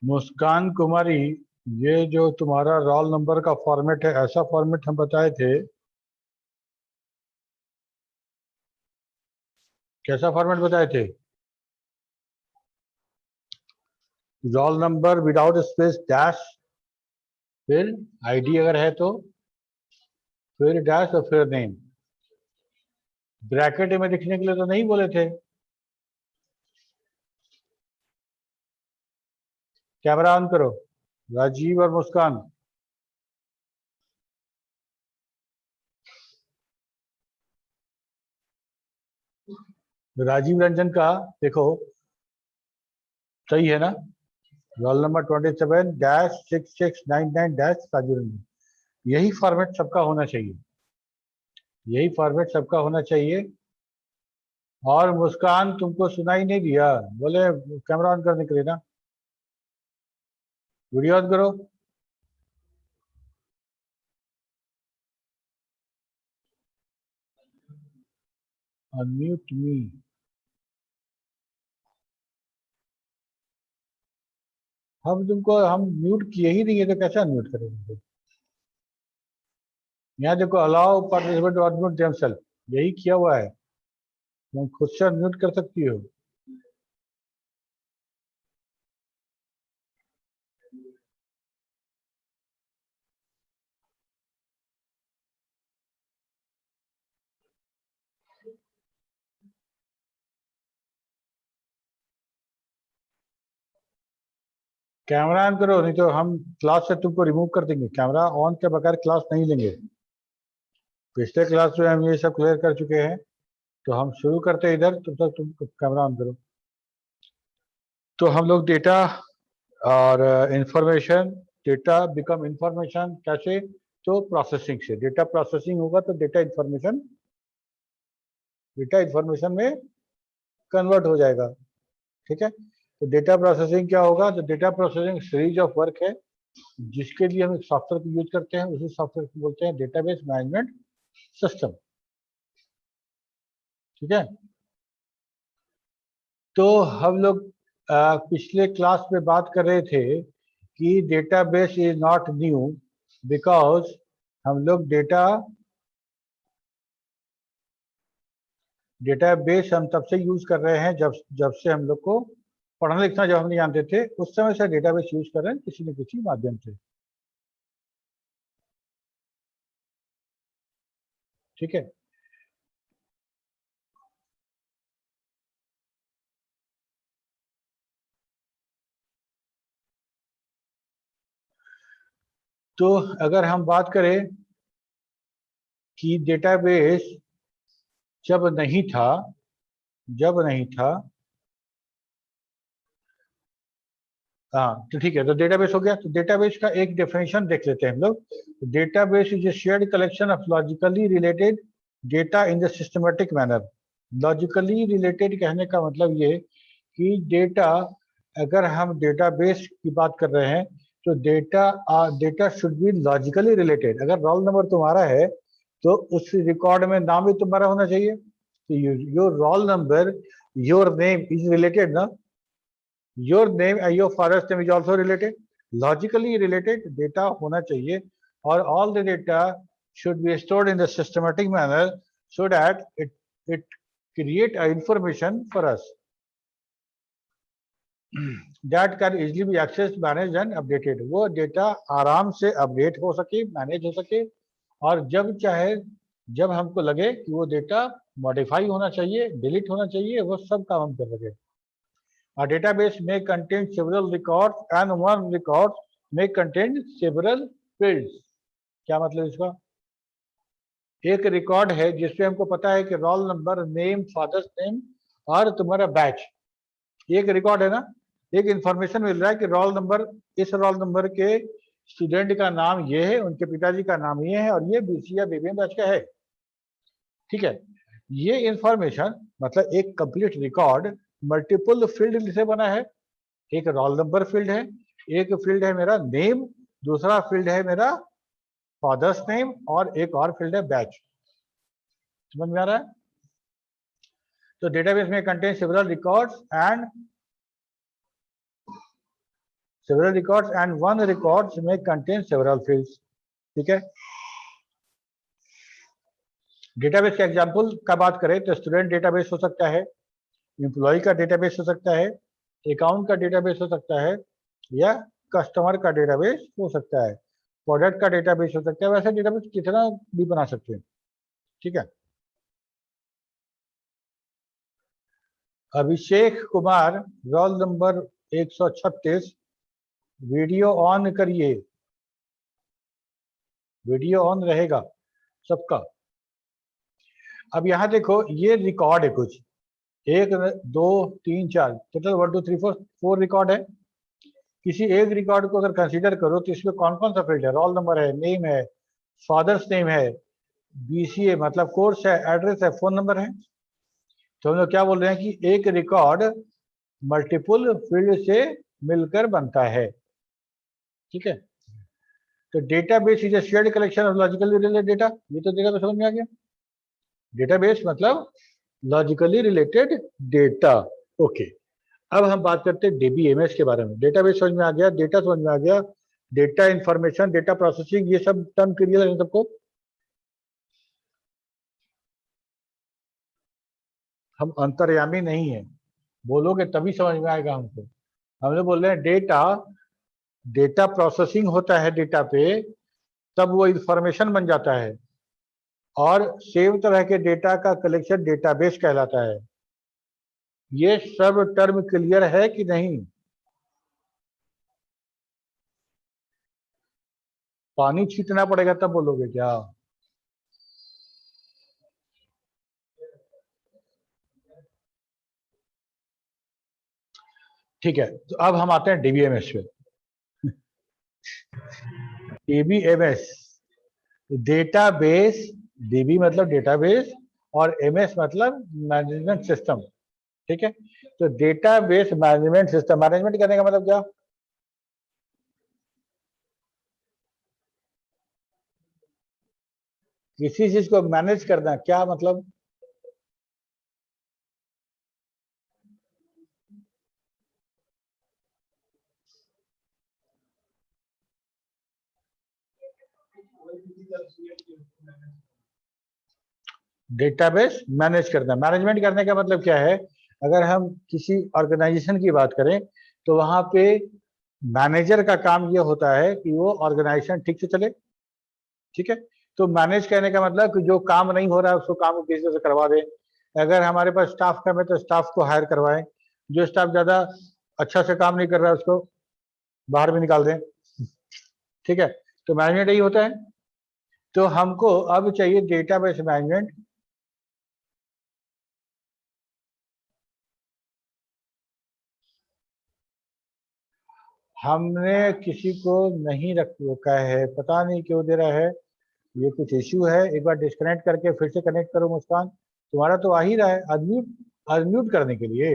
मुस्कान कुमारी, ये जो तुम्हारा रोल नंबर का फॉर्मेट है, ऐसा फॉर्मेट हम बताए थे, कैसा फॉर्मेट बताए थे? Roll number without space dash, फिर आईडी अगर है तो फिर डैश और फिर नेम। ब्रैकेट में लिखने के लिए तो नहीं बोले थे। कैमरा ऑन करो, राजीव और मुस्कान। राजीव रंजन का देखो, सही है ना? Roll number 27-6699 Rajiv Ranjan. यही फॉर्मेट सबका होना चाहिए, यही फॉर्मेट सबका होना चाहिए। और मुस्कान, तुमको सुनाई नहीं दिया? बोले कैमरा ऑन करने के लिए ना, वीडियो ऑन करो। अनम्यूट मी। हम म्यूट किए ही नहीं है तो कैसे अनम्यूट करेंगे? यहाँ देखो, allow participant to unmute themselves, यही किया हुआ है। तुम खुद से अनम्यूट कर सकती हो। कैमरा ऑन करो, नहीं तो हम क्लास से तुमको रिमूव कर देंगे। कैमरा ऑन के बगैर क्लास नहीं लेंगे। पिछले क्लास में हम ये सब क्लियर कर चुके हैं, तो हम शुरू करते हैं इधर, तब तक तुम कैमरा ऑन करो। तो हम लोग डेटा और इंफॉर्मेशन, डेटा बिकम इंफॉर्मेशन कैसे? तो प्रोसेसिंग से। डेटा प्रोसेसिंग होगा तो डेटा इंफॉर्मेशन में कन्वर्ट हो जाएगा। ठीक है, तो डेटा प्रोसेसिंग क्या होगा? तो data processing series of work है, जिसके लिए हम एक सॉफ्टवेयर को यूज करते हैं। उसी सॉफ्टवेयर को बोलते हैं डेटाबेस मैनेजमेंट सिस्टम। ठीक है, तो हम लोग पिछले क्लास में बात कर रहे थे कि database is not new, because हम लोग डेटाबेस हम तब से यूज कर रहे हैं जब जब से हम लोग को पढ़ना लिखना जब हम नहीं जानते थे, उस समय से डेटाबेस यूज कर रहे हैं किसी न किसी माध्यम से। ठीक है, तो अगर हम बात करें कि डेटाबेस जब नहीं था, जब नहीं था, हाँ तो ठीक है, तो डेटाबेस हो गया। तो डेटाबेस का एक डेफिनेशन देख लेते हैं हम लोग। Database is a shared collection of logically related data in the systematic manner. Logically related कहने का मतलब ये कि डेटा, अगर हम डेटाबेस की बात कर रहे हैं तो data should be logically related. अगर रोल नंबर तुम्हारा है तो उस रिकॉर्ड में नाम भी तुम्हारा होना चाहिए। तो your roll number, your name is related ना, your name and your father's name is also related. Logically related data होना चाहिए, और all the data should be stored in the systematic manner so that it create a information for us that can easily be accessed, managed and updated। वो data आराम से update हो सके, manage हो सके, और जब चाहे, जब हमको लगे कि वो डेटा मॉडिफाई होना चाहिए, डिलीट होना चाहिए, वो सब काम हम कर सके। A database may contain several records and one record may contain several fields। क्या मतलब इसका? एक रिकॉर्ड है जिसमें हमको पता है कि roll number, name, father's name और तुम्हारा बैच, एक रिकॉर्ड है ना। एक इंफॉर्मेशन मिल रहा है कि रोल नंबर, इस रोल नंबर के स्टूडेंट का नाम ये है, उनके पिताजी का नाम ये है, और ये बीसी या बीबीएम बैच का है। ठीक है, ये इंफॉर्मेशन मतलब एक कंप्लीट रिकॉर्ड मल्टीपल फील्ड से बना है। एक रोल नंबर फील्ड है, एक फील्ड है मेरा नेम, दूसरा फील्ड है मेरा फादर्स नेम, और एक और फील्ड है बैच। समझ में आ रहा है? तो डेटाबेस में contain several records and several records and one records may contain several fields. ठीक है, डेटाबेस का एग्जांपल का बात करें तो स्टूडेंट डेटाबेस हो सकता है, एम्प्लॉय का डेटाबेस हो सकता है, अकाउंट का डेटाबेस हो सकता है, या कस्टमर का डेटाबेस हो सकता है, प्रोडक्ट का डेटाबेस हो सकता है। वैसे डेटाबेस कितना भी बना सकते हैं। ठीक है, Abhishek Kumar roll number 136, video on करिए। वीडियो ऑन रहेगा सबका। अब यहाँ देखो, ये रिकॉर्ड है कुछ, 1 2 3 4, टोटल 1 2 3 4 रिकॉर्ड है। किसी एक रिकॉर्ड को अगर कंसीडर करो तो इसमें कौन कौन सा फील्ड है? रोल नंबर है, नेम है, फादर्स नेम है, बीसीए मतलब कोर्स है, एड्रेस है, फोन नंबर है। तो हम लोग क्या बोल रहे हैं कि एक रिकॉर्ड मल्टीपल फील्ड से मिलकर बनता है। ठीक है, तो database is a shared collection of logically related data. ये तो डेटाबेस समझ में आ गया। डेटाबेस मतलब लॉजिकली रिलेटेड डेटा। ओके, अब हम बात करते हैं डीबीएमएस के बारे में। डेटाबेस समझ में आ गया, डेटा समझ में आ गया, डेटा इंफॉर्मेशन, डेटा प्रोसेसिंग, ये सब टर्म क्लियर है सबको। हम अंतर्यामी नहीं है, बोलोगे तभी समझ में आएगा हमको। हम लोग बोल रहे हैं डेटा प्रोसेसिंग होता है डेटा पे, तब वो इंफॉर्मेशन बन जाता है, और सेम तरह के डेटा का कलेक्शन डेटाबेस कहलाता है। ये सब टर्म क्लियर है कि नहीं? पानी छींटना पड़ेगा तब बोलोगे क्या? ठीक है, तो अब हम आते हैं डीबीएमएस पे। डीबीएमएस डेटाबेस, डीबी मतलब डेटाबेस और एमएस मतलब मैनेजमेंट सिस्टम। ठीक है, तो डेटाबेस मैनेजमेंट सिस्टम, मैनेजमेंट करने का मतलब क्या? किसी चीज को मैनेज करना, क्या मतलब? डेटाबेस मैनेज करना, मैनेजमेंट करने का मतलब क्या है? अगर हम किसी ऑर्गेनाइजेशन की बात करें तो वहां पे मैनेजर का काम ये होता है कि वो ऑर्गेनाइजेशन ठीक से चले। ठीक है, तो मैनेज करने का मतलब कि जो काम नहीं हो रहा है उसको काम को किसी तरह से करवा दें। अगर हमारे पास स्टाफ कम है तो स्टाफ को हायर करवाएं, जो स्टाफ ज्यादा अच्छा से काम नहीं कर रहा है उसको बाहर भी निकाल दें। ठीक है, तो मैनेजमेंट यही होता है। तो हमको अब चाहिए डेटाबेस मैनेजमेंट। हमने किसी को नहीं रख रखा है, पता नहीं क्यों दे रहा है, ये कुछ इश्यू है। एक बार डिस्कनेक्ट करके फिर से कनेक्ट करो मुस्कान, तुम्हारा तो आ ही रहा है अनम्यूट, अनम्यूट करने के लिए।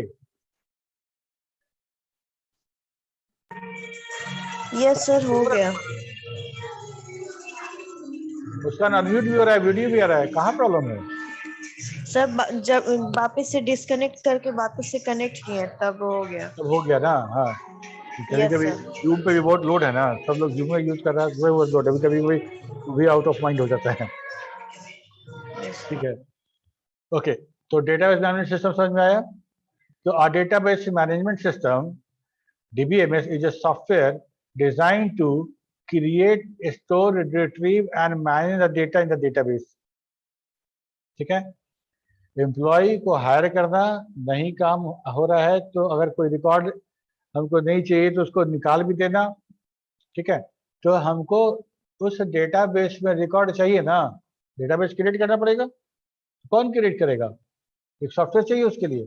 यस सर, हो गया। मुस्कान अनम्यूट भी हो रहा है, वीडियो भी आ रहा है, कहाँ प्रॉब्लम है? सर जब वापस से डिस्कनेक्ट करके वापस से कनेक्ट किए तब हो गया। सब हो गया ना? हाँ, कभी यस कभी सर। जूम पे भी बहुत लोड है ना, सब लोग जूम में यूज कर रहा है, वही बहुत लोड है, कभी कभी भी आउट ऑफ माइंड हो जाता है। ठीक है, ओके, तो डेटाबेस मैनेजमेंट सिस्टम समझ में आया। तो our database management system DBMS is a software designed to create, store, retrieve and manage the data in the database. ठीक है, एम्प्लॉय को हायर करना नहीं काम हो रहा है तो अगर कोई रिकॉर्ड हमको नहीं चाहिए तो उसको निकाल भी देना। ठीक है, तो हमको उस डेटाबेस में रिकॉर्ड चाहिए ना, डेटाबेस क्रिएट करना पड़ेगा। कौन क्रिएट करेगा? एक सॉफ्टवेयर चाहिए उसके लिए,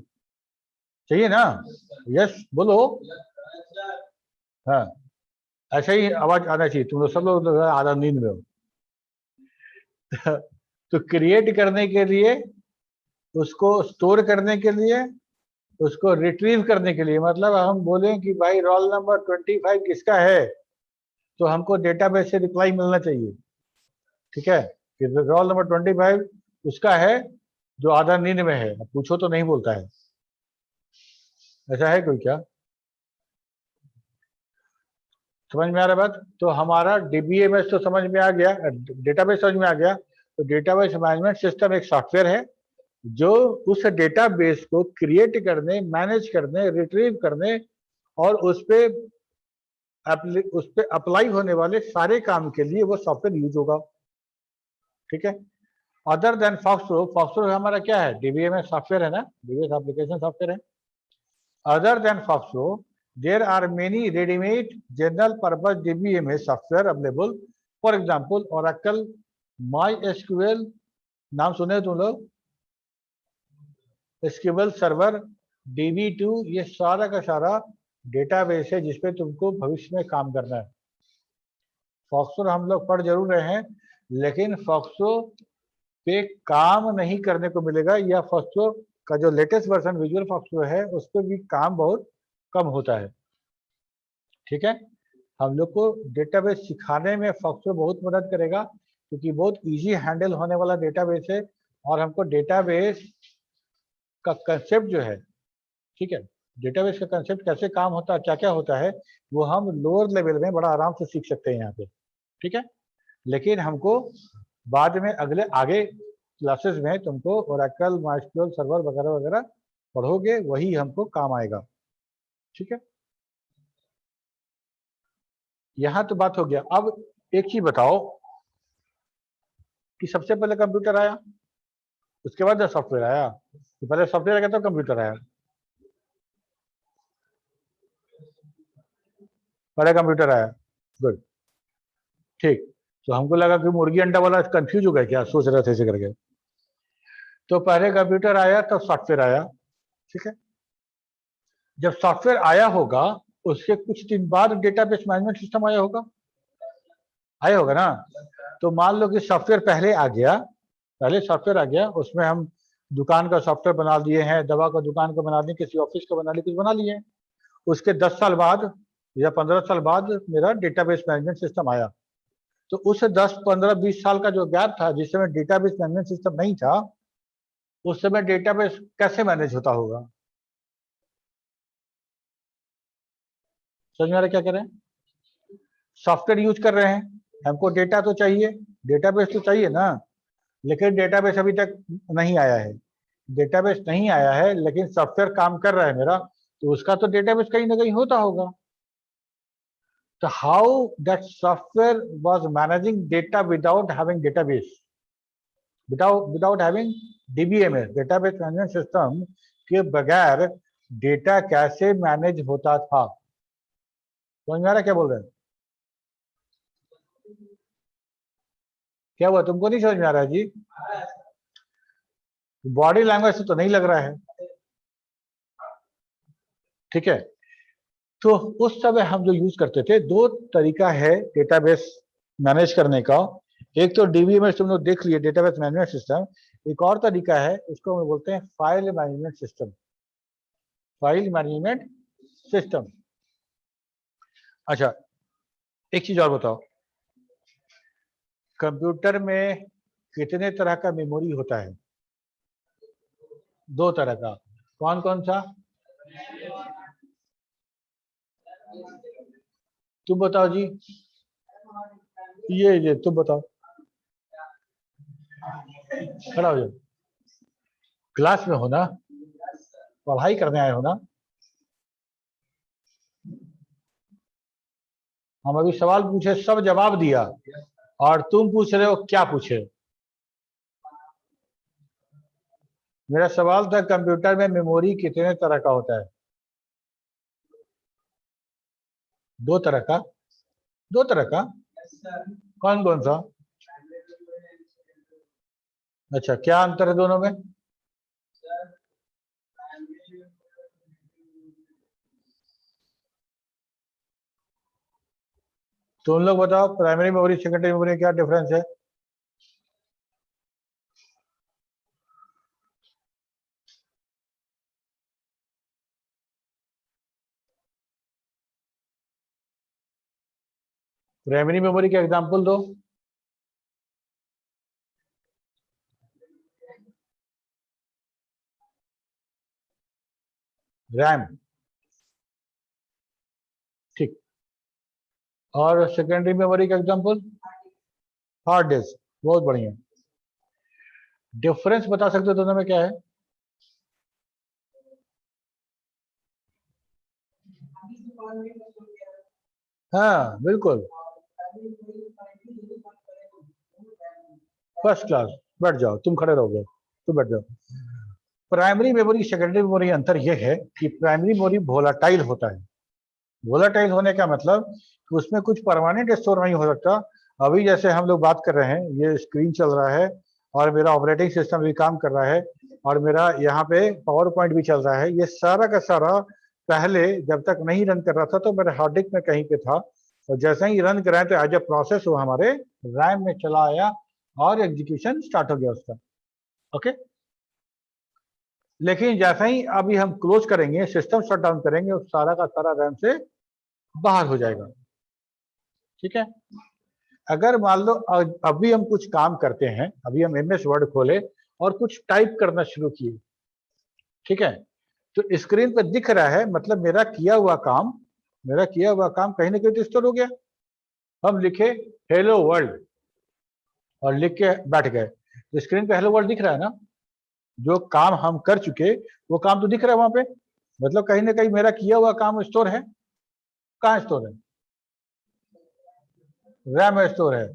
चाहिए ना? यस बोलो। हाँ, ऐसा ही आवाज आना चाहिए, तुम लोग सब लोग आधा नींद में हो। तो क्रिएट करने के लिए, उसको स्टोर करने के लिए, उसको रिट्रीव करने के लिए, मतलब हम बोलें कि भाई रोल नंबर 25 किसका है, तो हमको डेटाबेस से रिप्लाई मिलना चाहिए। ठीक है, कि रोल नंबर 25 उसका है जो आधा नींद में है, पूछो तो नहीं बोलता है। ऐसा है कोई क्या? समझ में आ रहा है बात? तो हमारा डीबीएमएस तो समझ में आ गया, डेटाबेस समझ में आ गया। तो डेटाबेस मैनेजमेंट सिस्टम एक सॉफ्टवेयर है जो उस डेटाबेस को क्रिएट करने, मैनेज करने, रिट्रीव करने और उस पे अप्लाई होने वाले सारे काम के लिए वो सॉफ्टवेयर यूज होगा। ठीक है। अदर देन फॉक्सरो, फॉक्सरो हमारा क्या है? डीबीएमएस सॉफ्टवेयर है ना, डीबीएमएस एप्लीकेशन सॉफ्टवेयर है। Other than FoxPro there are many ready-made general purpose DBMS software available. For example, Oracle, MySQL, नाम सुने तुम लोग? SQL सर्वर, DB2, ये सारा का सारा डेटाबेस है जिसपे तुमको भविष्य में काम करना है। फॉक्सो हम लोग पढ़ जरूर रहे हैं, लेकिन फॉक्सो पे काम नहीं करने को मिलेगा, या फॉक्सो का जो लेटेस्ट वर्जन विजुअल फॉक्सो है उस पर भी काम बहुत कम होता है। ठीक है। हम लोग को डेटाबेस सिखाने में फॉक्सो बहुत मदद करेगा, क्योंकि बहुत इजी हैंडल होने वाला डेटाबेस है, और हमको डेटाबेस का कंसेप्ट जो है, ठीक है, डेटाबेस का कंसेप्ट कैसे काम होता है, क्या क्या होता है, वो हम लोअर लेवल में बड़ा आराम से सीख सकते हैं यहाँ पे। ठीक है। लेकिन हमको बाद में अगले आगे क्लासेस में तुमको ओरेकल, माइस्क्यूएल सर्वर वगैरह वगैरह पढ़ोगे, वही हमको काम आएगा। ठीक है। यहाँ तो बात हो गया। अब एक चीज बताओ कि सबसे पहले कंप्यूटर आया, उसके बाद सॉफ्टवेयर आया, तो पहले सॉफ्टवेयर आया तो कंप्यूटर आया? पहले कंप्यूटर आया। गुड। ठीक। तो हमको लगा कि मुर्गी अंडा वाला कंफ्यूज हो गया क्या, सोच रहे थे ऐसे करके। तो पहले कंप्यूटर आया तब सॉफ्टवेयर आया। ठीक है। जब सॉफ्टवेयर आया होगा उसके कुछ दिन बाद डेटाबेस मैनेजमेंट सिस्टम आया होगा, आया होगा ना। तो मान लो कि सॉफ्टवेयर पहले आ गया, पहले सॉफ्टवेयर आ गया, उसमें हम दुकान का सॉफ्टवेयर बना दिए हैं, दवा का दुकान का बना दिए, किसी ऑफिस का बना लिए, कुछ बना लिए। उसके 10 साल बाद या 15 साल बाद मेरा डेटाबेस मैनेजमेंट सिस्टम आया। तो उस 10, 15, 20 साल का जो गैप था जिस समय डेटाबेस मैनेजमेंट सिस्टम नहीं था, उस समय डेटाबेस कैसे मैनेज होता होगा? समझ में आ रहा क्या कह रहे हैं? सॉफ्टवेयर यूज कर रहे हैं, हमको डेटा तो चाहिए, डेटाबेस तो चाहिए ना, लेकिन डेटाबेस अभी तक नहीं आया है। डेटाबेस नहीं आया है लेकिन सॉफ्टवेयर काम कर रहा है मेरा, तो उसका तो डेटाबेस कहीं ना कहीं होता होगा। तो how that software was managing data without having database, without having DBMS, database management system के बगैर डेटा कैसे मैनेज होता था? समझ में आ रहा क्या बोल रहे हैं? क्या हुआ, तुमको नहीं समझ में आ रहा है जी? बॉडी लैंग्वेज से तो नहीं लग रहा है। ठीक है। तो उस समय हम जो यूज करते थे, दो तरीका है डेटाबेस मैनेज करने का। एक तो डीबीएमएस तुम लोग देख लिए, डेटाबेस मैनेजमेंट सिस्टम। एक और तरीका है, उसको हम बोलते हैं file management system, file management system. अच्छा, एक चीज और बताओ, कंप्यूटर में कितने तरह का मेमोरी होता है? दो तरह का। कौन कौन सा? तुम बताओ जी, ये तुम बताओ, खड़ा हो जाओ। क्लास में हो ना, पढ़ाई करने आए हो ना? हम अभी सवाल पूछे, सब जवाब दिया, और तुम पूछ रहे हो क्या पूछे? मेरा सवाल था कंप्यूटर में मेमोरी कितने तरह का होता है? दो तरह का। दो तरह का? कौन कौन सा? अच्छा, क्या अंतर है दोनों में? तुम लोग बताओ, प्राइमरी मेमोरी सेकेंडरी मेमोरी क्या डिफरेंस है? प्राइमरी मेमोरी का एग्जांपल दो। रैम। ठीक। और सेकेंडरी मेमोरी का एग्जांपल हार्ड डिस्क। बहुत बढ़िया। डिफरेंस बता सकते हो दोनों में क्या है? हाँ बिल्कुल, फर्स्ट क्लास। बैठ जाओ, तुम खड़े रहोगे, तुम बैठ जाओ। प्राइमरी मेमोरी सेकेंडरी मेमोरी अंतर यह है कि प्राइमरी मेमोरी वोलाटाइल होता है। वोलाटाइल होने का मतलब कि उसमें कुछ परमानेंट स्टोर नहीं हो सकता। अभी जैसे हम लोग बात कर रहे हैं, ये स्क्रीन चल रहा है और मेरा ऑपरेटिंग सिस्टम भी काम कर रहा है और मेरा यहाँ पे पावर पॉइंट भी चल रहा है। ये सारा का सारा पहले जब तक नहीं रन कर रहा था तो मेरे हार्ड डिस्क में कहीं पे था, और जैसे ही रन कराए तो एज ए प्रोसेस वो हमारे रैम में चला आया और एग्जीक्यूशन स्टार्ट हो गया उसका। ओके, लेकिन जैसे ही अभी हम क्लोज करेंगे, सिस्टम शट डाउन करेंगे, उस सारा का सारा रैम से बाहर हो जाएगा। ठीक है, अगर मान लो अभी हम कुछ काम करते हैं, अभी हम MS वर्ड खोले और कुछ टाइप करना शुरू किए, ठीक है, तो स्क्रीन पर दिख रहा है, मतलब मेरा किया हुआ काम कहीं ना कहीं तो स्टोर हो गया। हम लिखे हेलो वर्ल्ड और लिख के बैठ गए, तो स्क्रीन पे हेलो वर्ल्ड दिख रहा है ना। जो काम हम कर चुके वो काम तो दिख रहा है वहां पे, मतलब कहीं ना कहीं मेरा किया हुआ काम स्टोर है। कहाँ स्टोर है? रैम में स्टोर है,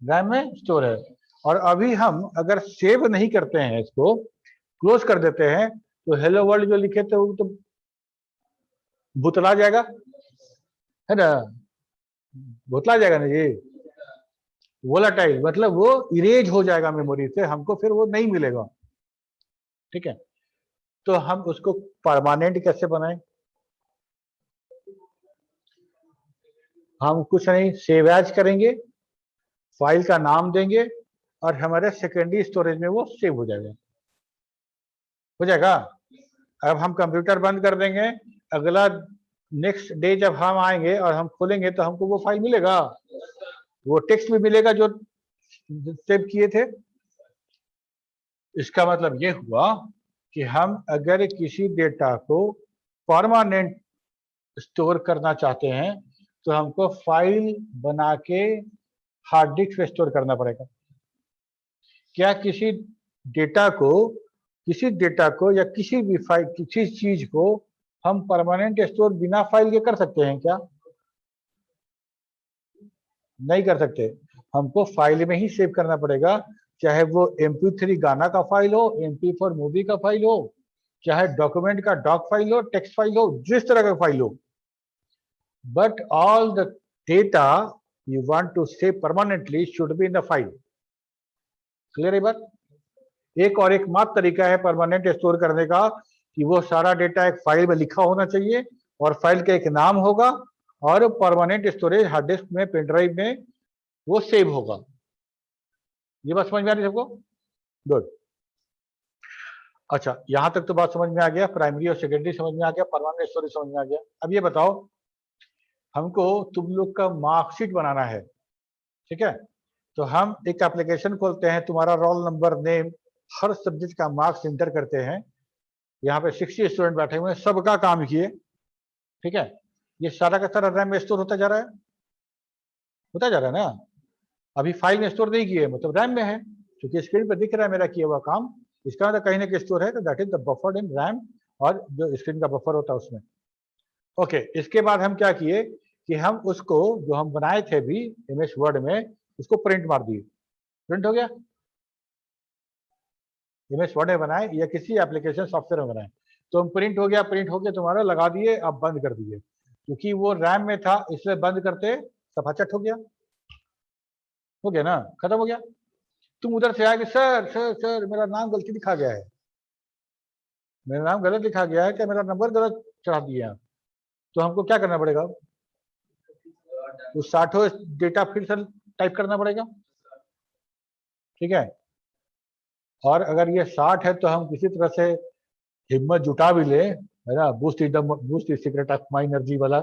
रैम में स्टोर है। और अभी हम अगर सेव नहीं करते हैं, इसको क्लोज कर देते हैं, तो हेलो वर्ल्ड जो लिखे थे वो तो भुतला जाएगा, है ना, भुतला जाएगा ना जी। वोलाटाइल मतलब वो इरेज हो जाएगा मेमोरी से, हमको फिर वो नहीं मिलेगा। ठीक है, तो हम उसको परमानेंट कैसे बनाएं? हम कुछ नहीं, सेव एज करेंगे, फाइल का नाम देंगे और हमारे सेकेंडरी स्टोरेज में वो सेव हो जाएगा। हो जाएगा। अब हम कंप्यूटर बंद कर देंगे, अगला नेक्स्ट डे जब हम आएंगे और हम खोलेंगे तो हमको वो फाइल मिलेगा, वो टेक्स्ट भी मिलेगा जो सेव किए थे। इसका मतलब ये हुआ कि हम अगर किसी डेटा को परमानेंट स्टोर करना चाहते हैं तो हमको फाइल बना के हार्ड डिस्क पे स्टोर करना पड़ेगा। क्या किसी डेटा को या किसी भी फाइल, किसी चीज को हम परमानेंट स्टोर बिना फाइल के कर सकते हैं क्या? नहीं कर सकते। हमको फाइल में ही सेव करना पड़ेगा, चाहे वो MP3 गाना का फाइल हो, MP4 मूवी का फाइल हो, चाहे डॉक्यूमेंट का डॉक फाइल हो, टेक्स्ट फाइल हो, जिस तरह का फाइल हो, but all the data you want to save permanently should be in the file. Clear है बात? एक और एक मात्र तरीका है परमानेंट स्टोर करने का कि वो सारा डेटा एक फाइल में लिखा होना चाहिए और फाइल का एक नाम होगा और परमानेंट स्टोरेज हार्ड डिस्क में, पेन ड्राइव में वो सेव होगा। ये बात समझ में आ रही है सबको? गुड। अच्छा, यहां तक तो बात समझ में आ गया, प्राइमरी और सेकेंडरी समझ में आ गया, परमानेंट स्टोरेज समझ में आ गया। अब ये बताओ, हमको तुम लोग का मार्कशीट बनाना है, ठीक है, तो हम एक एप्लीकेशन खोलते हैं, तुम्हारा रोल नंबर, नेम, हर सब्जेक्ट का मार्क्स इंटर करते हैं। यहाँ पे 60 स्टूडेंट बैठे हुए हैं, सबका काम किए, ठीक है, ये सारा का सारा रैम में स्टोर होता जा रहा है, होता जा रहा है ना। अभी फाइल में स्टोर नहीं किए, मतलब रैम में है, क्योंकि स्क्रीन पर दिख रहा है मेरा किया हुआ काम, इसका मतलब कहीं ना कहीं स्टोर है, तो that is the buffered in RAM, और जो स्क्रीन का बफर होता है उसमें। ओके, इसके बाद हम क्या किए कि हम उसको जो हम बनाए थे भी MS वर्ड में, उसको प्रिंट मार दिए। प्रिंट हो गया, MS वर्ड में बनाए या किसी एप्लीकेशन सॉफ्टवेयर में बनाए, तो हम प्रिंट हो गया, प्रिंट होके तुम्हारा लगा दिए, अब बंद कर दिए, क्योंकि वो रैम में था इसलिए बंद करते सफाचट हो गया। हो गया ना, खत्म हो गया। तुम उधर से आके सर सर सर मेरा नाम गलती लिखा गया है, मेरा नाम गलत लिखा गया है, क्या मेरा नंबर गलत चढ़ा दिया, तो हमको क्या करना पड़ेगा? उस 60 डेटा फिर से टाइप करना पड़ेगा, ठीक है। और अगर ये 60 है तो हम किसी तरह से हिम्मत जुटा भी ले, है ना, boost secret of my energy वाला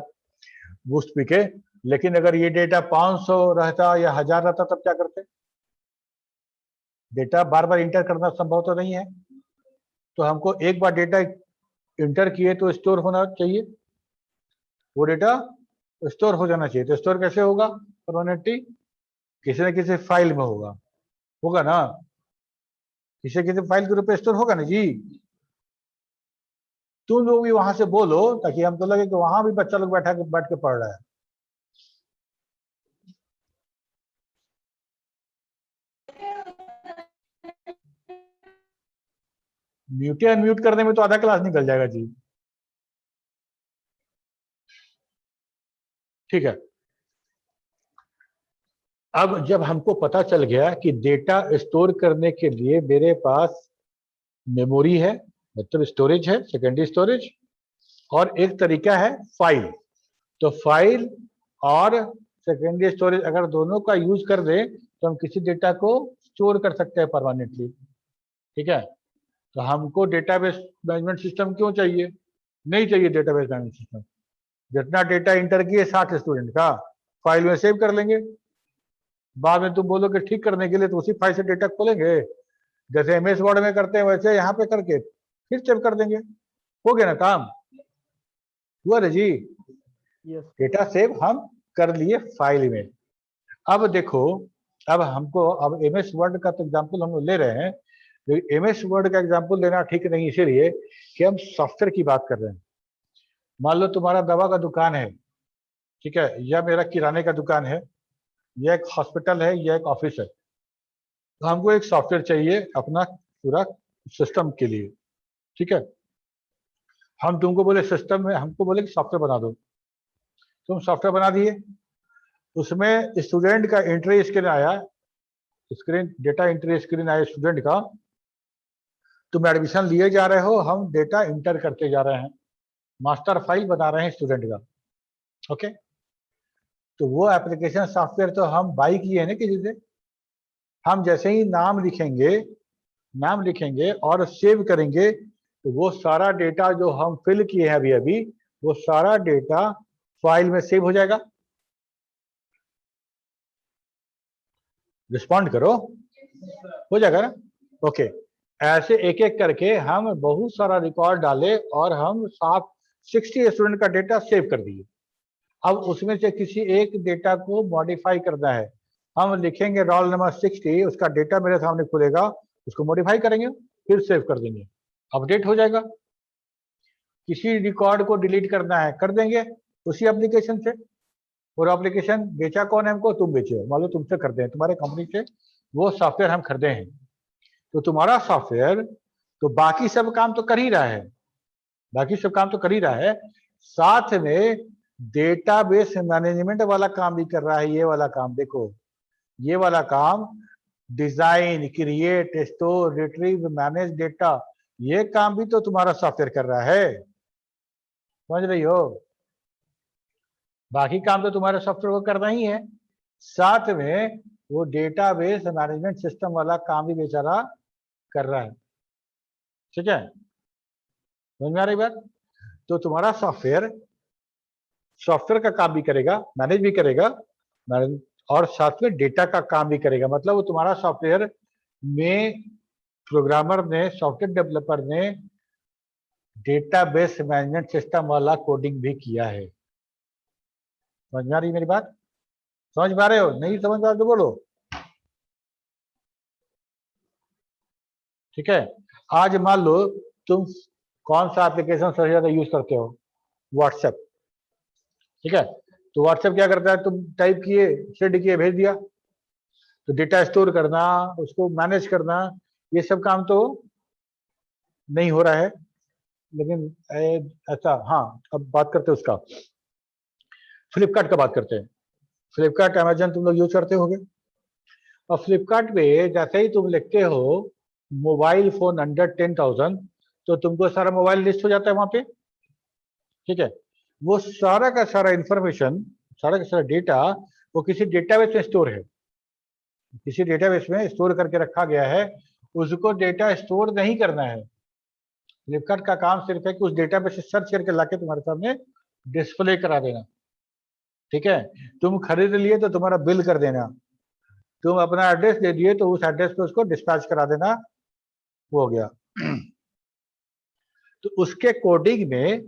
बूस्ट पी के। लेकिन अगर ये डेटा 500 रहता या 1000 रहता तब क्या करते? डेटा बार बार इंटर करना संभव तो नहीं है, तो हमको एक बार डेटा इंटर किए तो स्टोर होना चाहिए वो डेटा, स्टोर हो जाना चाहिए। तो स्टोर कैसे होगा परमानेंटली? किसी न किसी फाइल में होगा ना, किसी किसी फाइल के रूप में स्टोर होगा ना जी। तुम लोग भी वहां से बोलो ताकि हमको लगे कि वहां भी बच्चा लोग बैठ के पढ़ रहा है। म्यूट या अनम्यूट करने में तो आधा क्लास निकल जाएगा जी। ठीक है, अब जब हमको पता चल गया कि डेटा स्टोर करने के लिए मेरे पास मेमोरी है, मतलब स्टोरेज है, सेकेंडरी स्टोरेज, और एक तरीका है फाइल। तो फाइल और सेकेंडरी स्टोरेज अगर दोनों का यूज कर दे तो हम किसी डेटा को स्टोर कर सकते हैं परमानेंटली। ठीक है, तो हमको डेटाबेस मैनेजमेंट सिस्टम क्यों चाहिए? नहीं चाहिए डेटाबेस मैनेजमेंट सिस्टम। जितना डेटा इंटर किए 60 स्टूडेंट का फाइल में सेव कर लेंगे, बाद में तुम बोलोगे ठीक करने के लिए तो उसी फाइल से डेटा खोलेंगे, जैसे एमएस वर्ड में करते हैं वैसे यहाँ पे करके फिर सेव कर देंगे। हो गया ना काम? हुआ ना जी? डेटा सेव हम कर लिए फाइल में। अब देखो, अब हमको अब एमएस वर्ड का तो एग्जाम्पल हम लोग ले रहे हैं, लेकिन एमएस वर्ड का एग्जाम्पल लेना ठीक नहीं, इसीलिए कि हम सॉफ्टवेयर की बात कर रहे हैं। मान लो तुम्हारा दवा का दुकान है, ठीक है, या मेरा किराने का दुकान है, या एक हॉस्पिटल है, या एक ऑफिस है। तो हमको एक सॉफ्टवेयर चाहिए अपना पूरा सिस्टम के लिए। ठीक है, हम तुमको बोले सिस्टम में, हमको बोले कि सॉफ्टवेयर बना दो, तुम सॉफ्टवेयर बना दिए। उसमें स्टूडेंट का एंट्री स्क्रीन आया, स्क्रीन डेटा एंट्री स्क्रीन आया स्टूडेंट का। तुम एडमिशन लिए जा रहे हो, हम डेटा इंटर करते जा रहे हैं, मास्टर फाइल बना रहे हैं स्टूडेंट का। ओके, तो वो एप्लीकेशन सॉफ्टवेयर तो हम बाई किए हैं ना किसी से। हम जैसे ही नाम लिखेंगे और सेव करेंगे तो वो सारा डेटा जो हम फिल किए हैं अभी अभी, वो सारा डेटा फाइल में सेव हो जाएगा। रिस्पॉन्ड करो, हो जाएगा ना? ओके, ऐसे एक एक करके हम बहुत सारा रिकॉर्ड डाले और हम 60 स्टूडेंट का डेटा सेव कर दिए। अब उसमें से किसी एक डेटा को मॉडिफाई करना है, हम लिखेंगे रोल नंबर 60, उसका डेटा मेरे सामने खुलेगा, उसको मॉडिफाई करेंगे, फिर सेव कर देंगे, अपडेट हो जाएगा। किसी रिकॉर्ड को डिलीट करना है, कर देंगे उसी एप्लीकेशन से। और एप्लीकेशन बेचा कौन है हमको? तुम बेचे हो, मान लो तुमसे खरीदे हैं, तुम्हारे कंपनी से वो सॉफ्टवेयर हम खरीदे हैं, तो तुम्हारा सॉफ्टवेयर तो बाकी सब काम तो कर ही रहा है, बाकी सब काम तो कर ही रहा है, साथ में डेटाबेस मैनेजमेंट वाला काम भी कर रहा है। ये वाला काम देखो, ये वाला काम design, create, store, retrieve, manage data, ये काम भी तो तुम्हारा सॉफ्टवेयर कर रहा है। समझ रही हो? बाकी काम तो तुम्हारे सॉफ्टवेयर को करना ही है, साथ में वो डेटाबेस मैनेजमेंट सिस्टम वाला काम भी बेचारा कर रहा है। ठीक है, समझ में आ रही बात? तो तुम्हारा सॉफ्टवेयर का काम भी करेगा, मैनेज भी करेगा, और साथ में डेटा का काम भी करेगा। मतलब वो तुम्हारा सॉफ्टवेयर में प्रोग्रामर ने, सॉफ्टवेयर डेवलपर ने डेटाबेस मैनेजमेंट सिस्टम वाला कोडिंग भी किया है। समझ में आ रही मेरी बात? समझ पा रहे हो? नहीं समझ पा रहे तो बोलो। ठीक है, आज मान लो तुम कौन सा एप्लीकेशन सबसे ज्यादा यूज करते हो? व्हाट्सएप। ठीक है, तो व्हाट्सएप क्या करता है? तुम टाइप किए, सेंड किए, भेज दिया। तो डेटा स्टोर करना, उसको मैनेज करना, ये सब काम तो नहीं हो रहा है। लेकिन अच्छा, हाँ, अब बात करते हैं उसका, फ्लिपकार्ट का बात करते हैं। फ्लिपकार्ट, अमेजन तुम लोग यूज करते होगे, और फ्लिपकार्ट पे जैसे ही तुम लिखते हो मोबाइल फोन अंडर 10,000, तो तुमको सारा मोबाइल लिस्ट हो जाता है वहां पे। ठीक है, वो सारा का सारा इंफॉर्मेशन, सारा का सारा डेटा वो किसी डेटाबेस में स्टोर है, किसी डेटाबेस में स्टोर करके रखा गया है। उसको डेटा स्टोर नहीं करना है, फ्लिपकार्ट का काम सिर्फ है कि उस डेटाबेस से सर्च करके लाके तुम्हारे सामने डिस्प्ले करा देना। ठीक है, तुम खरीद लिए तो तुम्हारा बिल कर देना, तुम अपना एड्रेस दे दिए तो उस एड्रेस पे उसको डिस्पैच करा देना, वो हो गया। तो उसके कोडिंग में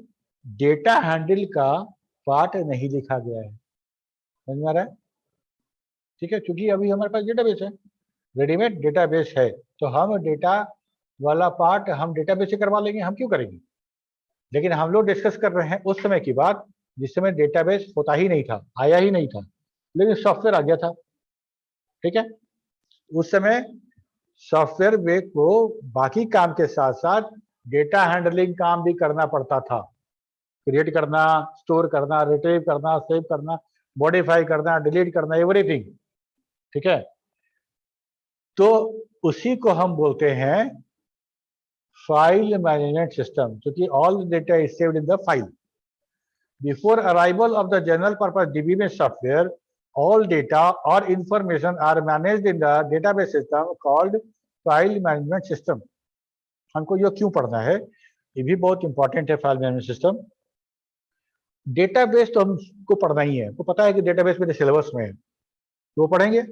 डेटा हैंडल का पार्ट नहीं लिखा गया है। समझ में आ रहा है? ठीक है, क्योंकि अभी हमारे पास डेटाबेस है, रेडीमेड डेटाबेस है, तो हम डेटा वाला पार्ट हम डेटाबेस से करवा लेंगे, हम क्यों करेंगे। लेकिन हम लोग डिस्कस कर रहे हैं उस समय की बात जिस समय डेटाबेस होता ही नहीं था, आया ही नहीं था, लेकिन सॉफ्टवेयर आ गया था। ठीक है, उस समय सॉफ्टवेयर वे को बाकी काम के साथ साथ डेटा हैंडलिंग काम भी करना पड़ता था, क्रिएट करना, स्टोर करना, रिट्रीव करना, सेव करना, मॉडिफाई करना, डिलीट करना, एवरीथिंग। ठीक है, तो उसी को हम बोलते हैं फाइल मैनेजमेंट सिस्टम, क्योंकि all data is saved in the file. Before arrival of the general purpose DBMS software, all data or information are managed in the database system called file management system. हमको ये क्यों पढ़ना है, ये भी बहुत important है। फाइल मैनेजमेंट सिस्टम, डेटाबेस तो हमको पढ़ना ही है, आपको पता है कि डेटाबेस मेरे सिलेबस में है, तो वो पढ़ेंगे।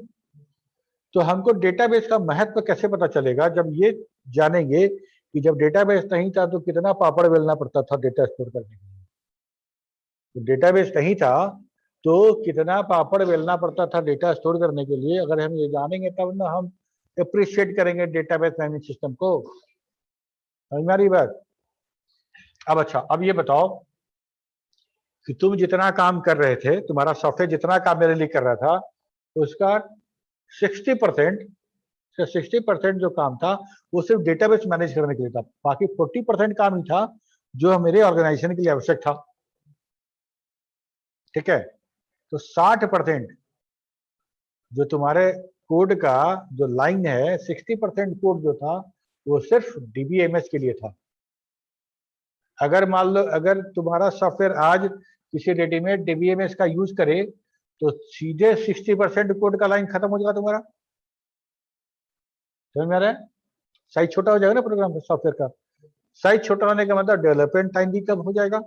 तो हमको डेटाबेस का महत्व कैसे पता चलेगा, जब ये जानेंगे कि जब डेटाबेस नहीं था तो कितना पापड़ बेलना पड़ता था डेटा स्टोर करने के लिए। तो डेटाबेस नहीं था तो कितना पापड़ बेलना पड़ता था डेटा स्टोर करने के लिए। अगर हम ये जानेंगे तब ना हम अप्रिशिएट करेंगे डेटाबेस मैनेजमेंट सिस्टम को। समझ में आ रही बात? अब अच्छा, अब ये बताओ कि तुम जितना काम कर रहे थे, तुम्हारा सॉफ्टवेयर जितना काम मेरे लिए कर रहा था, उसका 60% से 60% जो काम था वो सिर्फ डेटाबेस मैनेज करने के लिए था, बाकी 40% काम ही था जो मेरे ऑर्गेनाइजेशन के लिए आवश्यक था। ठीक है, तो 60% जो तुम्हारे कोड का जो लाइन है, 60% कोड जो था वो सिर्फ डीबीएमएस के लिए था। अगर मान लो अगर तुम्हारा सॉफ्टवेयर आज किसी रेडीमेड डीबीएमएस का यूज करे तो सीधे 60% कोड का लाइन खत्म हो जाएगा तुम्हारा। समझ में आ रहा है? साइज छोटा हो जाएगा ना प्रोग्राम का, सॉफ्टवेयर का साइज छोटा होने का मतलब डेवलपमेंट टाइम भी कम हो जाएगा।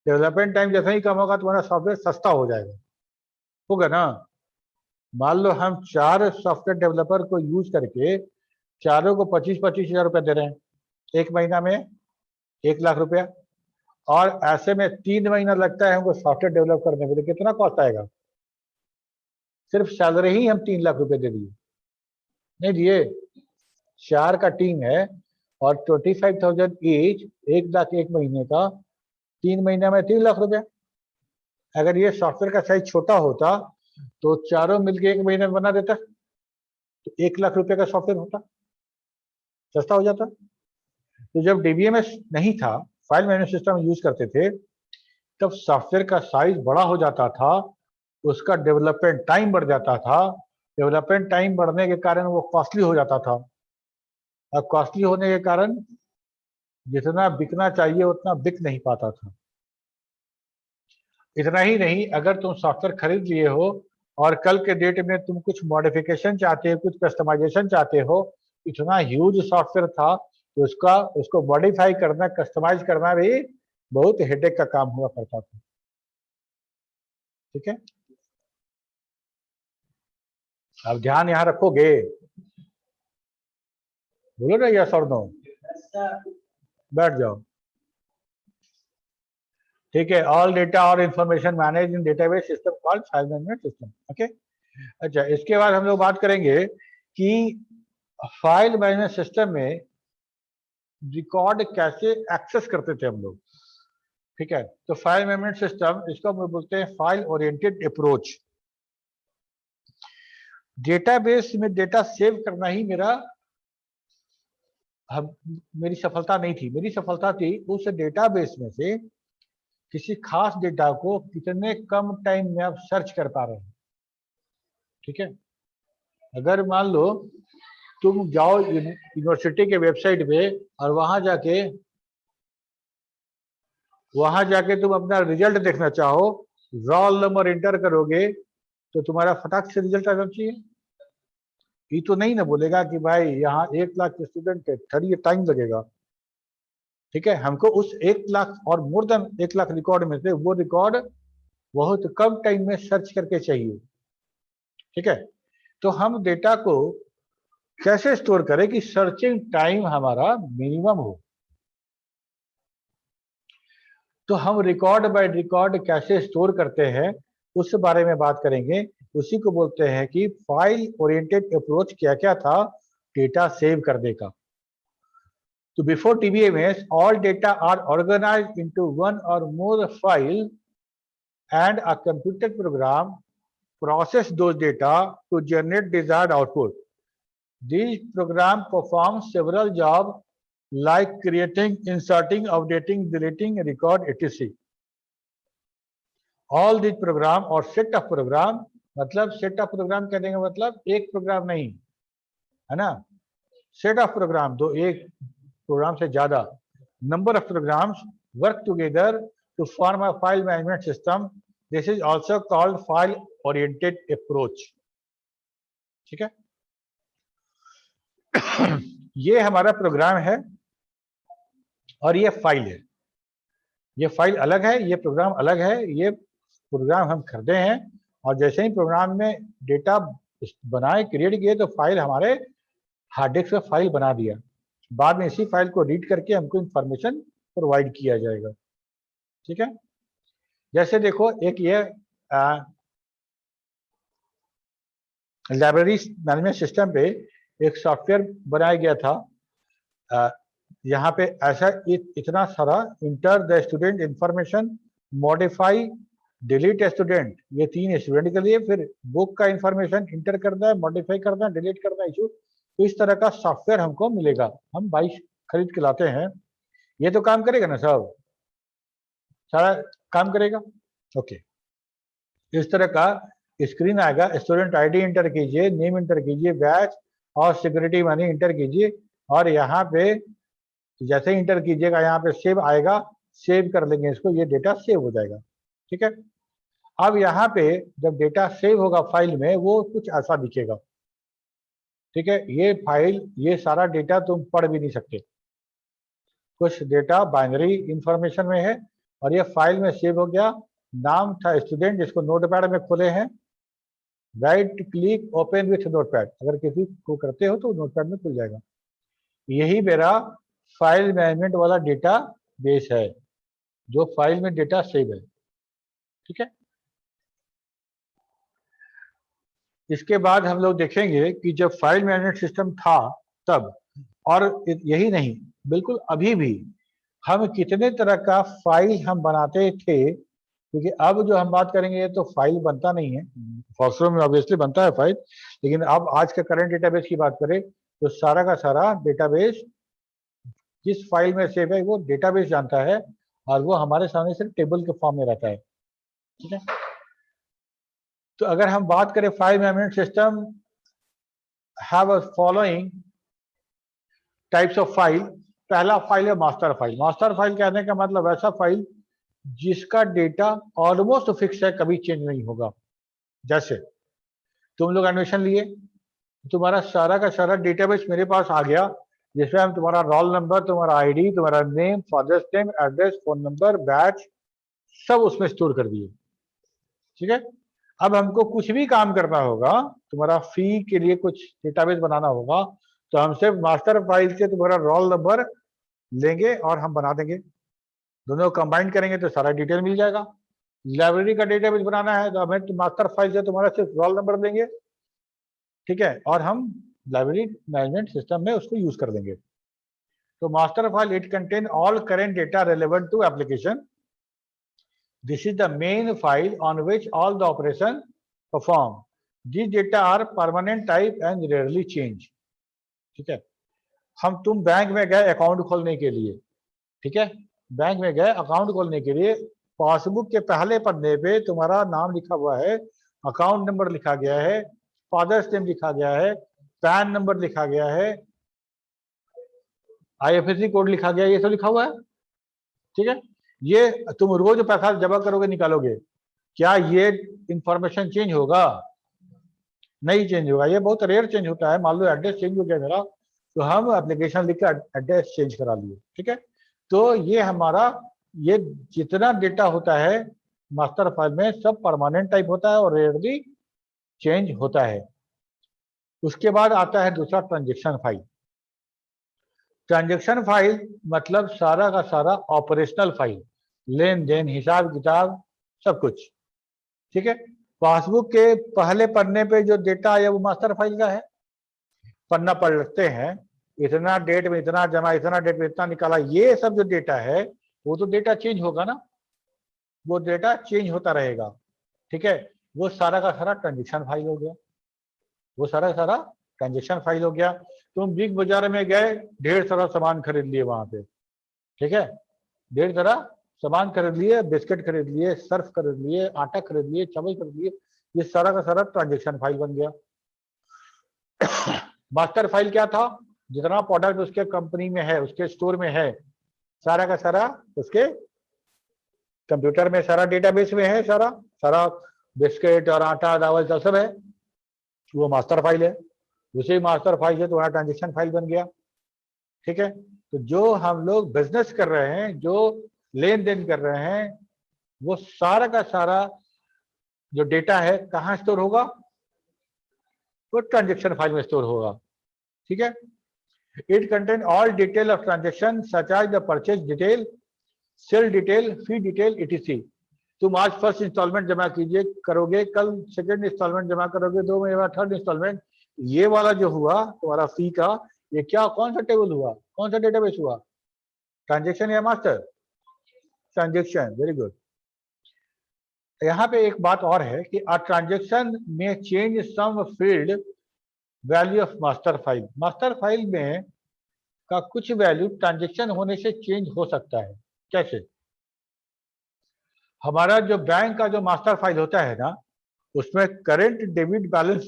डेवलपमेंट टाइम जैसे ही कम होगा तुम्हारा सॉफ्टवेयर सस्ता हो जाएगा, होगा ना। मान लो हम 4 सॉफ्टवेयर डेवलपर को यूज करके चारों को 25-25 हजार रुपया दे रहे हैं, एक महीना में 1 लाख रुपया, और ऐसे में 3 महीना लगता है हमको सॉफ्टवेयर डेवलप करने के लिए, कितना कॉस्ट आएगा। सिर्फ सैलरी ही हम 3 लाख रुपए दे दिए, नहीं दिए। 4 का टीम है और 25,000 ईच, 1 लाख एक महीने का, 3 महीने में 3 लाख रुपया। अगर ये सॉफ्टवेयर का साइज छोटा होता तो चारों मिलकर 1 महीने में बना देता, तो 1 लाख रुपए का सॉफ्टवेयर होता, सस्ता हो जाता। तो जब डीबीएमएस नहीं था, फाइल मैनेजमेंट सिस्टम यूज करते थे, तब सॉफ्टवेयर का साइज बड़ा हो जाता था, उसका डेवलपमेंट टाइम बढ़ जाता था, डेवलपमेंट टाइम बढ़ने के कारण वो कॉस्टली हो जाता था, और कॉस्टली होने के कारण जितना बिकना चाहिए उतना बिक नहीं पाता था। इतना ही नहीं, अगर तुम सॉफ्टवेयर खरीद लिए हो और कल के डेट में तुम कुछ मॉडिफिकेशन चाहते हो, कुछ कस्टमाइजेशन चाहते हो, इतना ह्यूज सॉफ्टवेयर था तो उसको मॉडिफाई करना, कस्टमाइज करना भी बहुत हेडेक का काम हुआ करता था। ठीक है, अब ध्यान यहां रखोगे, बोलो ना यस और नो, बैठ जाओ। ठीक है, ऑल डेटा और information manage in database system called file management system. Okay, अच्छा, इसके बाद हम लोग बात करेंगे कि फाइल मैनेजमेंट सिस्टम में रिकॉर्ड कैसे एक्सेस करते थे हम लोग। ठीक है, तो फाइल मैनेजमेंट सिस्टम, इसको हम बोलते हैं फाइल ओरिएंटेड अप्रोच। डेटाबेस में डेटा सेव करना ही मेरी सफलता नहीं थी। मेरी सफलता थी उस डेटाबेस में से किसी खास डेटा को कितने कम टाइम में आप सर्च कर पा रहे हैं। ठीक है, अगर मान लो तुम जाओ यूनिवर्सिटी के वेबसाइट पे और वहां जाके तुम अपना रिजल्ट देखना चाहो, रोल नंबर एंटर करोगे तो तुम्हारा फटाक से रिजल्ट आ जाना चाहिए। ये तो नहीं ना बोलेगा कि भाई यहाँ 1 लाख स्टूडेंट है, थोड़ी टाइम लगेगा। ठीक है, हमको उस 1 लाख और मोर देन 1 लाख रिकॉर्ड में से वो रिकॉर्ड बहुत कम टाइम में सर्च करके चाहिए। ठीक है, तो हम डेटा को कैसे स्टोर करें कि सर्चिंग टाइम हमारा मिनिमम हो। तो हम रिकॉर्ड बाय रिकॉर्ड कैसे स्टोर करते हैं उस बारे में बात करेंगे। उसी को बोलते हैं कि फाइल ओरिएंटेड अप्रोच क्या क्या था डेटा सेव करने का। तो before TBMS, all data are organized into one or more file and a computer program process those data to generate desired output. These programs perform several jobs like creating, inserting, updating, deleting, record, etc. All these program और set of program, मतलब set of program कहने का मतलब एक programme नहीं है ना, set of program दो एक प्रोग्राम से ज्यादा, number of programs work together to form a file management system. This is also called file oriented approach. ठीक है। ये हमारा प्रोग्राम है और ये फाइल है। ये फाइल अलग है, ये प्रोग्राम अलग है। ये प्रोग्राम हम खरीदे हैं और जैसे ही प्रोग्राम में डेटा बनाए क्रिएट किए तो फाइल हमारे हार्ड डिस्क पे फाइल बना दिया। बाद में इसी फाइल को रीड करके हमको इंफॉर्मेशन प्रोवाइड किया जाएगा। ठीक है। जैसे देखो एक ये लाइब्रेरी मैनेजमेंट सिस्टम पे एक सॉफ्टवेयर बनाया गया था। यहाँ पे ऐसा इतना सारा enter the student information, modify, delete student, ये तीन स्टूडेंट के लिए, फिर बुक का इंफॉर्मेशन इंटर करना है, मॉडिफाई करना है, डिलीट करना है इशू। तो इस तरह का सॉफ्टवेयर हमको मिलेगा, हम 22 खरीद के लाते हैं। ये तो काम करेगा ना, सब सारा काम करेगा। ओके, इस तरह का स्क्रीन आएगा। स्टूडेंट आईडी इंटर कीजिए, नेम इंटर कीजिए, बैच और सिक्योरिटी मनी इंटर कीजिए और यहाँ पे जैसे इंटर कीजिएगा यहाँ पे सेव आएगा, सेव कर लेंगे इसको, ये डेटा सेव हो जाएगा। ठीक है। अब यहाँ पे जब डेटा सेव होगा फाइल में वो कुछ ऐसा दिखेगा। ठीक है। ये फाइल, ये सारा डेटा तुम पढ़ भी नहीं सकते, कुछ डेटा बाइनरी इंफॉर्मेशन में है और ये फाइल में सेव हो गया। नाम था स्टूडेंट, जिसको नोटपैड में खोले हैं। Right click open with notepad, अगर किसी को करते हो तो नोटपैड में खुल जाएगा। यही मेरा फाइल मैनेजमेंट वाला डेटा बेस है जो फाइल में डेटा सेव है। ठीक है। इसके बाद हम लोग देखेंगे कि जब फाइल मैनेजमेंट सिस्टम था तब, और यही नहीं बिल्कुल अभी भी, हम कितने तरह का फाइल हम बनाते थे। क्योंकि अब जो हम बात करेंगे तो फाइल बनता नहीं है, फॉक्सट्रॉट में ऑब्वियसली बनता है फाइल, लेकिन अब आज के करंट डेटाबेस की बात करें तो सारा का सारा डेटाबेस जिस फाइल में सेव है वो डेटाबेस जानता है और वो हमारे सामने सिर्फ टेबल के फॉर्म में रहता है। ठीक है। तो अगर हम बात करें file management system have following types of file. पहला फाइल है मास्टर फाइल। मास्टर फाइल कहने का मतलब ऐसा फाइल जिसका डेटा ऑलमोस्ट फिक्स है, कभी चेंज नहीं होगा। जैसे तुम लोग एडमिशन लिए, तुम्हारा सारा का सारा डेटाबेस मेरे पास आ गया, जिसमें हम तुम्हारा रोल नंबर, तुम्हारा आईडी, तुम्हारा name, father's name, address, phone number, batch सब उसमें स्टोर कर दिए। ठीक है। अब हमको कुछ भी काम करना होगा, तुम्हारा फी के लिए कुछ डेटाबेस बनाना होगा, तो हम सिर्फ मास्टर फाइल से तुम्हारा रोल नंबर लेंगे और हम बना देंगे। दोनों कंबाइन करेंगे तो सारा डिटेल मिल जाएगा। लाइब्रेरी का डेटाबेस बनाना है तो हमें मास्टर फाइल से तुम्हारा सिर्फ रोल नंबर देंगे। ठीक है। और हम लाइब्रेरी मैनेजमेंट सिस्टम में उसको यूज कर देंगे। तो master file it contain all current data relevant to application. This is the main file on which all the operation perform. These data are permanent type and rarely change. ठीक है। तुम bank में गए account खोलने के लिए, ठीक है, बैंक में गए अकाउंट खोलने के लिए, पासबुक के पहले पन्ने पे तुम्हारा नाम लिखा हुआ है, अकाउंट नंबर लिखा गया है, फादर्स नेम लिखा गया है, पैन नंबर लिखा गया है, IFSC कोड लिखा गया है, ये सब लिखा हुआ है। ठीक है। ये तुम रोज पैसा जमा करोगे निकालोगे, क्या ये इंफॉर्मेशन चेंज होगा? नहीं चेंज होगा। ये बहुत रेयर चेंज होता है। मान लो एड्रेस चेंज हो गया मेरा, तो हम एप्लीकेशन लिख कर एड्रेस चेंज करा लिए। ठीक है। तो ये हमारा, ये जितना डेटा होता है मास्टर फाइल में सब परमानेंट टाइप होता है और रेयरली चेंज होता है। उसके बाद आता है दूसरा ट्रांजेक्शन फाइल। ट्रांजेक्शन फाइल मतलब सारा का सारा ऑपरेशनल फाइल। लेन देन, हिसाब किताब, सब कुछ। ठीक है, पासबुक के पहले पन्ने पे जो डेटा आया वो मास्टर फाइल का है। पन्ना पलटते हैं, इतना डेट में इतना जमा, इतना डेट में इतना निकाला, ये सब जो डेटा है वो तो डेटा चेंज होगा ना, वो डेटा चेंज होता रहेगा। ठीक है, वो सारा का सारा ट्रांजेक्शन फाइल हो गया, वो सारा का सारा ट्रांजेक्शन फाइल हो गया। तुम बिग बाजार में गए, ढेर सारा सामान खरीद लिए वहां पे, ठीक है, ढेर सारा सामान खरीद लिए, बिस्किट खरीद लिए, सर्फ खरीद लिए, आटा खरीद लिए, चावल खरीद लिए, ये सारा का सारा ट्रांजेक्शन फाइल बन गया। मास्टर फाइल क्या था? जितना प्रोडक्ट उसके कंपनी में है, उसके स्टोर में है, सारा का सारा उसके कंप्यूटर में, सारा डेटाबेस में है, सारा सारा बिस्किट और आटा दावल सब है, वो मास्टर फाइल है। उसी मास्टर फाइल से तुम्हारा ट्रांजेक्शन फाइल बन गया। ठीक है, तो जो हम लोग बिजनेस कर रहे हैं, जो लेन देन कर रहे हैं, वो सारा का सारा जो डेटा है कहाँ स्टोर होगा? वो ट्रांजेक्शन फाइल में स्टोर होगा। ठीक है, it contain all detail of transaction such as the purchase detail, sale detail, fee detail, etc। तुम आज फर्स्ट इंस्टॉलमेंट जमा कीजिए करोगे, कल सेकंड इंस्टॉलमेंट जमा करोगे, 2 महीने बाद थर्ड इंस्टॉलमेंट, ये वाला जो हुआ तुम्हारा फी का, ये क्या, कौन सा टेबल हुआ, कौन सा डेटाबेस हुआ? ट्रांजेक्शन या मास्टर? Transaction, very good. यहाँ पे एक बात और है कि अ ट्रांजेक्शन में change some field value of master file. Master file में का कुछ वैल्यू ट्रांजेक्शन होने से चेंज हो सकता है। कैसे? हमारा जो बैंक का जो मास्टर फाइल होता है ना, उसमें करंट डेबिट बैलेंस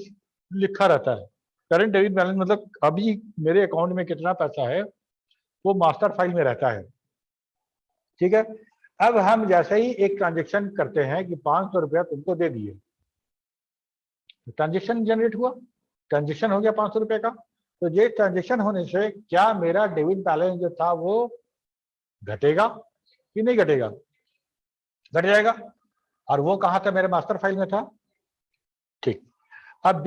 लिखा रहता है। करंट डेबिट बैलेंस मतलब अभी मेरे अकाउंट में कितना पैसा है, वो मास्टर फाइल में रहता है। ठीक है, अब हम जैसे ही एक ट्रांजेक्शन करते हैं कि 500 रुपया तुमको दे दिए, ट्रांजेक्शन जनरेट हुआ, ट्रांजेक्शन हो गया 500 रुपये का। तो ये ट्रांजेक्शन होने से क्या मेरा डेबिट बैलेंस जो था वो घटेगा कि नहीं घटेगा? घट जाएगा। और वो कहाँ था? मेरे मास्टर फाइल में था। ठीक, अब